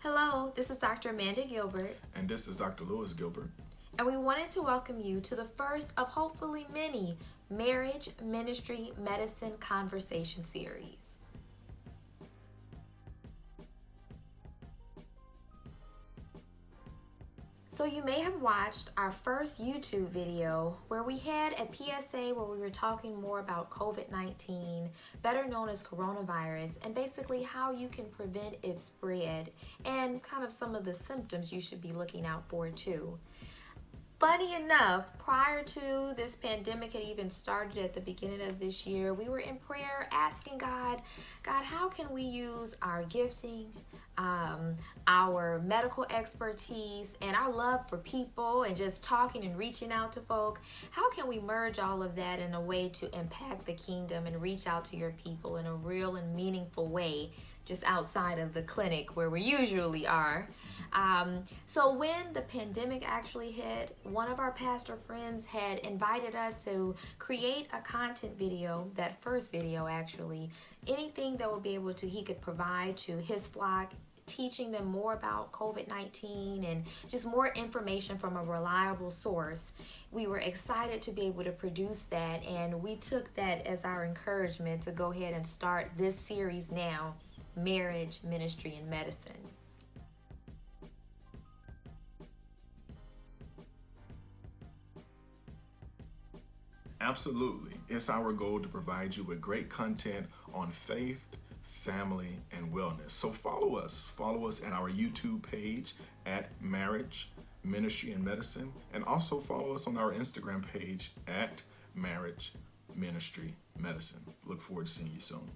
Hello, this is Dr. Amanda Gilbert, And this is Dr. Lewis Gilbert. and we wanted to welcome you to the first of hopefully many Marriage Ministry Medicine Conversation Series. So you may have watched our first YouTube video where we had a PSA where we were talking more about COVID-19, better known as coronavirus, and basically how you can prevent its spread and kind of some of the symptoms you should be looking out for too. Funny enough, prior to this pandemic had even started at the beginning of this year, we were in prayer asking God, how can we use our gifting, our medical expertise, and our love for people and just talking and reaching out to folk? How can we merge all of that in a way to impact the kingdom and reach out to your people in a real and meaningful way, just outside of the clinic where we usually are? So when the pandemic actually hit, one of our pastor friends had invited us to create a content video, that first video actually, anything that would be able to, he could provide to his flock, teaching them more about COVID-19 and just more information from a reliable source. We were excited to be able to produce that, and we took that as our encouragement to go ahead and start this series now, Marriage, Ministry, and Medicine. Absolutely. It's our goal to provide you with great content on faith, family, and wellness. So follow us. Follow us at our YouTube page at Marriage, Ministry, and Medicine. And also follow us on our Instagram page at Marriage, Ministry, Medicine. Look forward to seeing you soon.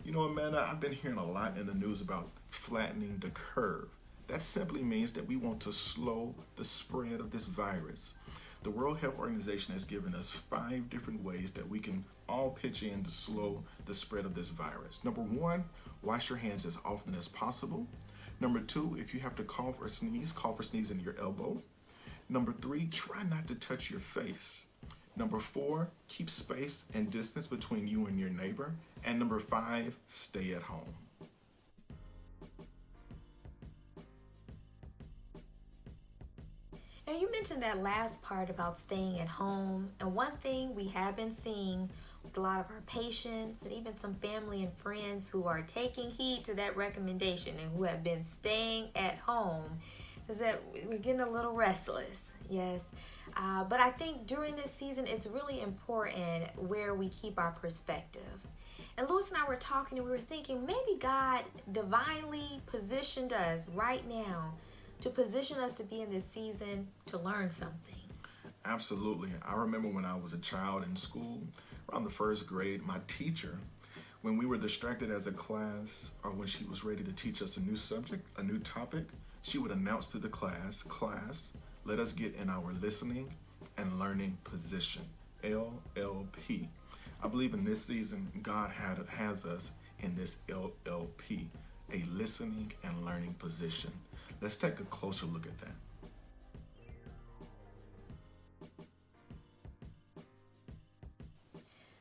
You know, Amanda, I've been hearing a lot in the news about flattening the curve. That simply means that we want to slow the spread of this virus. The World Health Organization has given us 5 different ways that we can all pitch in to slow the spread of this virus. Number 1, wash your hands as often as possible. Number 2, if you have to cough or sneeze in your elbow. Number 3, try not to touch your face. Number 4, keep space and distance between you and your neighbor. And number 5, stay at home. Now, you mentioned that last part about staying at home, and one thing we have been seeing with a lot of our patients and even some family and friends who are taking heed to that recommendation and who have been staying at home is that we're getting a little restless. Yes, but I think during this season it's really important where we keep our perspective. And Louis and I were talking and we were thinking maybe God divinely positioned us right now to position us to be in this season to learn something. Absolutely. I remember when I was a child in school, around the first grade, my teacher, when we were distracted as a class or when she was ready to teach us a new subject, a new topic, she would announce to the class, let us get in our listening and learning position, LLP. I believe in this season, God has us in this LLP, a listening and learning position. Let's take a closer look at that.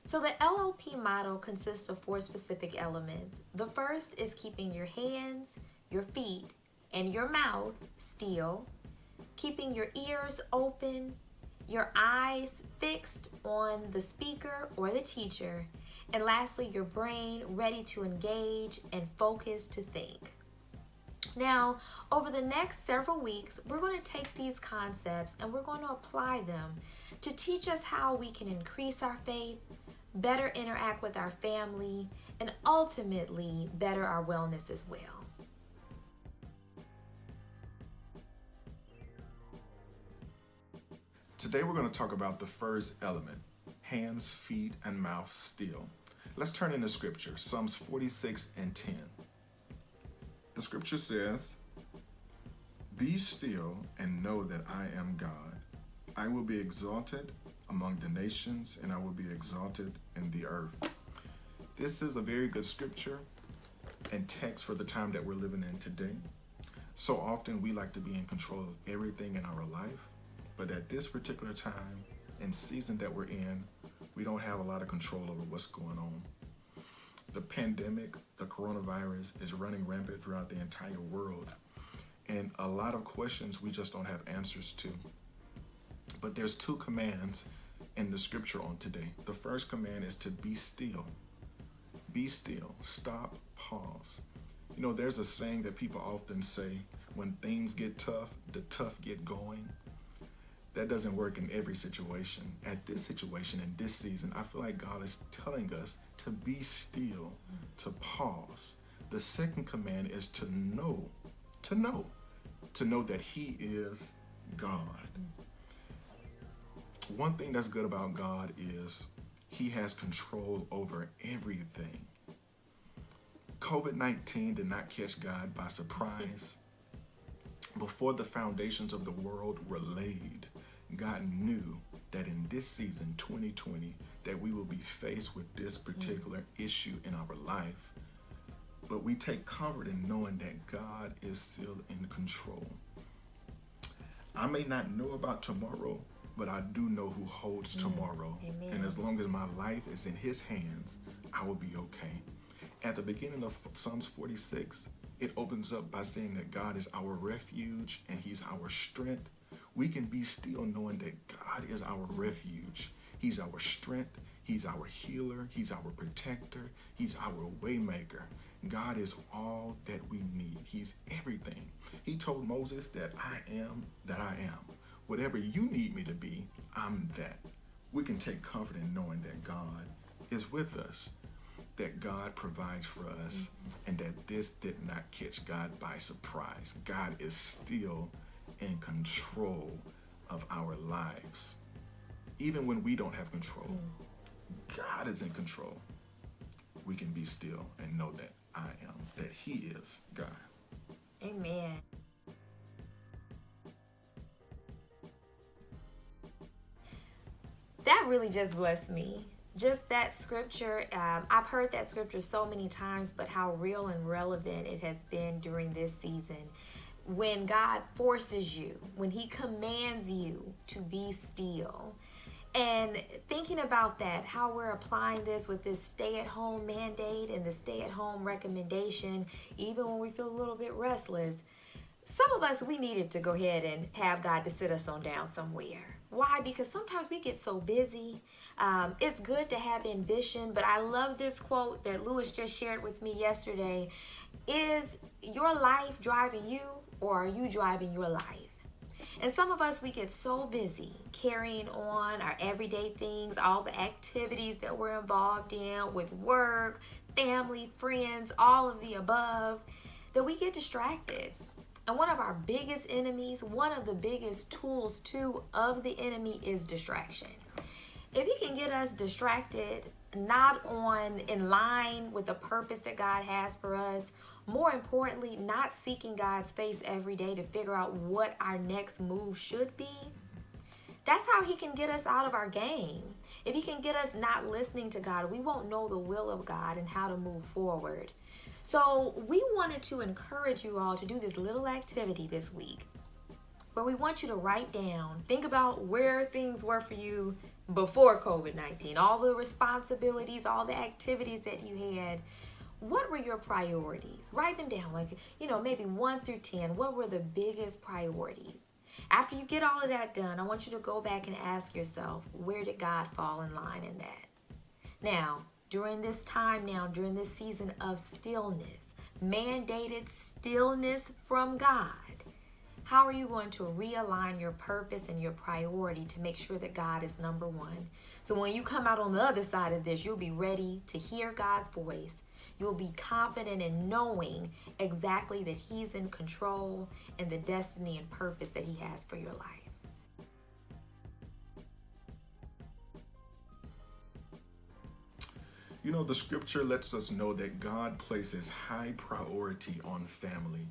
So the LLP model consists of 4 specific elements. The first is keeping your hands, your feet, and your mouth still, keeping your ears open, your eyes fixed on the speaker or the teacher, and lastly, your brain ready to engage and focus to think. Now, over the next several weeks, we're going to take these concepts and we're going to apply them to teach us how we can increase our faith, better interact with our family, and ultimately better our wellness as well. Today we're going to talk about the first element, hands, feet, and mouth still. Let's turn into scripture, Psalms 46 and 10. The scripture says, "Be still and know that I am God. I will be exalted among the nations, and I will be exalted in the earth." This is a very good scripture and text for the time that we're living in today. So often we like to be in control of everything in our life, but at this particular time and season that we're in, We don't have a lot of control over what's going on. The pandemic, the coronavirus, is running rampant throughout the entire world. And a lot of questions we just don't have answers to. But there's two commands in the scripture on today. The first command is to be still. Be still. Stop. Pause. You know, there's a saying that people often say, when things get tough, the tough get going. That doesn't work in every situation. At this situation, in this season, I feel like God is telling us to be still, to pause. The second command is to know that He is God. One thing that's good about God is He has control over everything. COVID-19 did not catch God by surprise. Before the foundations of the world were laid, God knew that in this season, 2020, that we will be faced with this particular issue in our life. But we take comfort in knowing that God is still in control. I may not know about tomorrow, but I do know who holds tomorrow. Amen. And as long as my life is in His hands, I will be okay. At the beginning of Psalms 46, it opens up by saying that God is our refuge and He's our strength. We can be still knowing that God is our refuge. He's our strength. He's our healer. He's our protector. He's our waymaker. God is all that we need. He's everything. He told Moses that I am that I am. Whatever you need me to be, I'm that. We can take comfort in knowing that God is with us, that God provides for us, and that this did not catch God by surprise. God is still in control of our lives. Even when we don't have control, God is in control. We can be still and know that I am, that He is God. Amen. That really just blessed me. Just that scripture, I've heard that scripture so many times, but how real and relevant it has been during this season. When God forces you, when He commands you to be still. And thinking about that, how we're applying this with this stay-at-home mandate and the stay-at-home recommendation, even when we feel a little bit restless, some of us, we needed to go ahead and have God to sit us on down somewhere. Why? Because sometimes we get so busy. It's good to have ambition, but I love this quote that Lewis just shared with me yesterday. Is your life driving you, or are you driving your life? And some of us, we get so busy carrying on our everyday things, all the activities that we're involved in with work, family, friends, all of the above, that we get distracted. And one of our biggest enemies, one of the biggest tools too of the enemy is distraction. If he can get us distracted, not in line with the purpose that God has for us, more importantly, not seeking God's face every day to figure out what our next move should be, that's how he can get us out of our game. If he can get us not listening to God, we won't know the will of God and how to move forward. So we wanted to encourage you all to do this little activity this week, where we want you to write down, think about where things were for you before COVID-19, all the responsibilities, all the activities that you had. What were your priorities? Write them down, like, maybe 1 through 10. What were the biggest priorities? After you get all of that done, I want you to go back and ask yourself, where did God fall in line in that? Now, during this time during this season of stillness, mandated stillness from God, how are you going to realign your purpose and your priority to make sure that God is number one? So when you come out on the other side of this, you'll be ready to hear God's voice. You'll be confident in knowing exactly that He's in control and the destiny and purpose that He has for your life. The scripture lets us know that God places high priority on family.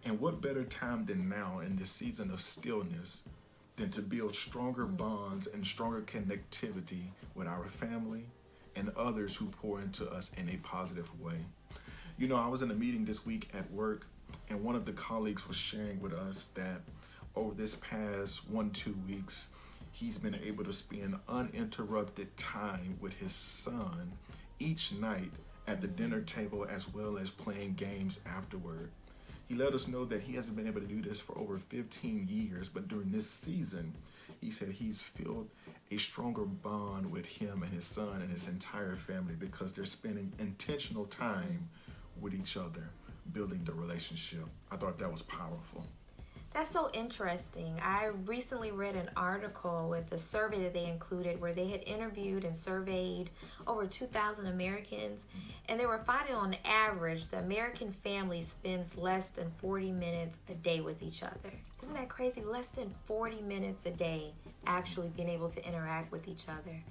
And what better time than now in this season of stillness than to build stronger bonds and stronger connectivity with our family and others who pour into us in a positive way. I was in a meeting this week at work, and one of the colleagues was sharing with us that over this past 1-2 weeks, he's been able to spend uninterrupted time with his son each night at the dinner table, as well as playing games afterward. He let us know that he hasn't been able to do this for over 15 years, but during this season, he said he's felt a stronger bond with him and his son and his entire family because they're spending intentional time with each other, building the relationship. I thought that was powerful. That's so interesting. I recently read an article with a survey that they included where they had interviewed and surveyed over 2,000 Americans, and they were finding on average the American family spends less than 40 minutes a day with each other. Isn't that crazy? Less than 40 minutes a day actually being able to interact with each other.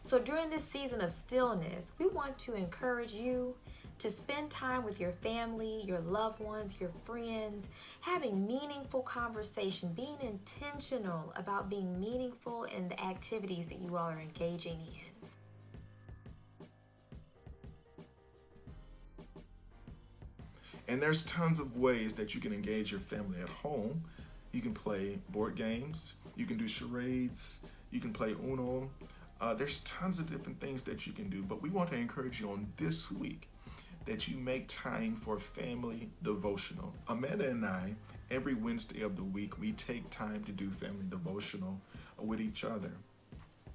So during this season of stillness, we want to encourage you to spend time with your family, your loved ones, your friends, having meaningful conversation, being intentional about being meaningful in the activities that you all are engaging in. And there's tons of ways that you can engage your family at home. You can play board games, you can do charades, you can play Uno. There's tons of different things that you can do, but we want to encourage you on this week that you make time for family devotional. Amanda and I, every Wednesday of the week, we take time to do family devotional with each other.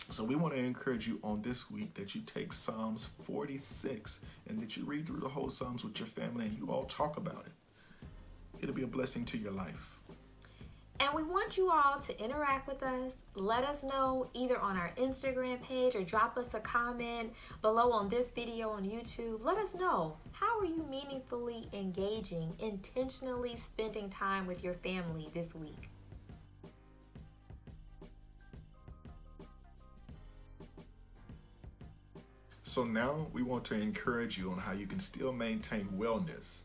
So we want to encourage you on this week that you take Psalms 46 and that you read through the whole Psalms with your family and you all talk about it. It'll be a blessing to your life. And we want you all to interact with us. Let us know either on our Instagram page or drop us a comment below on this video on YouTube. Let us know, how are you meaningfully engaging, intentionally spending time with your family this week? So now we want to encourage you on how you can still maintain wellness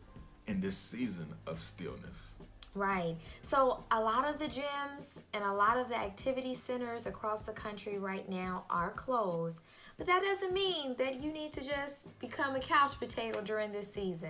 in this season of stillness. Right. So a lot of the gyms and a lot of the activity centers across the country right now are closed. But that doesn't mean that you need to just become a couch potato during this season.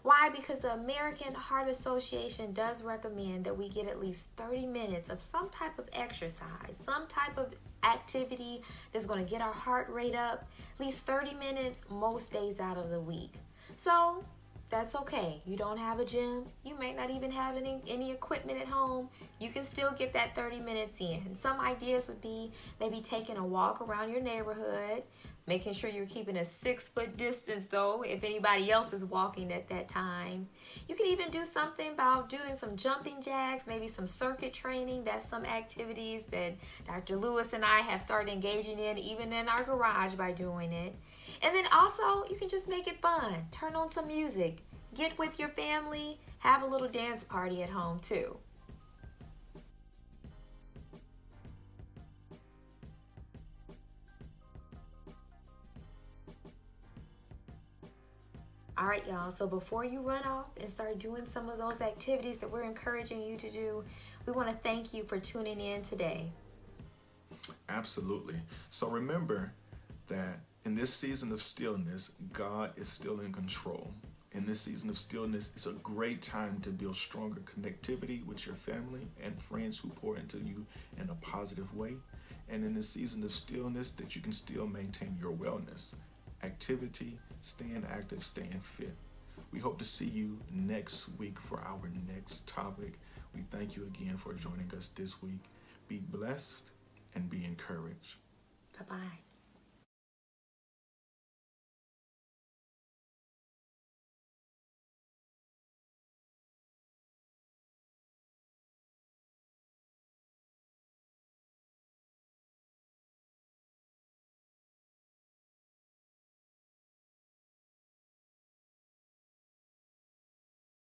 Why? Because the American Heart Association does recommend that we get at least 30 minutes of some type of exercise, some type of activity that's going to get our heart rate up, at least 30 minutes most days out of the week. So that's okay. You don't have a gym. You may not even have any equipment at home. You can still get that 30 minutes in. Some ideas would be maybe taking a walk around your neighborhood, making sure you're keeping a 6-foot distance though if anybody else is walking at that time. You can even do something about doing some jumping jacks, maybe some circuit training. That's some activities that Dr. Lewis and I have started engaging in, even in our garage, by doing it. And then also, you can just make it fun. Turn on some music. Get with your family. Have a little dance party at home too. All right, y'all. So before you run off and start doing some of those activities that we're encouraging you to do, we want to thank you for tuning in today. Absolutely. So remember that in this season of stillness, God is still in control. In this season of stillness, it's a great time to build stronger connectivity with your family and friends who pour into you in a positive way. And in this season of stillness, that you can still maintain your wellness, activity, staying active, staying fit. We hope to see you next week for our next topic. We thank you again for joining us this week. Be blessed and be encouraged. Bye-bye.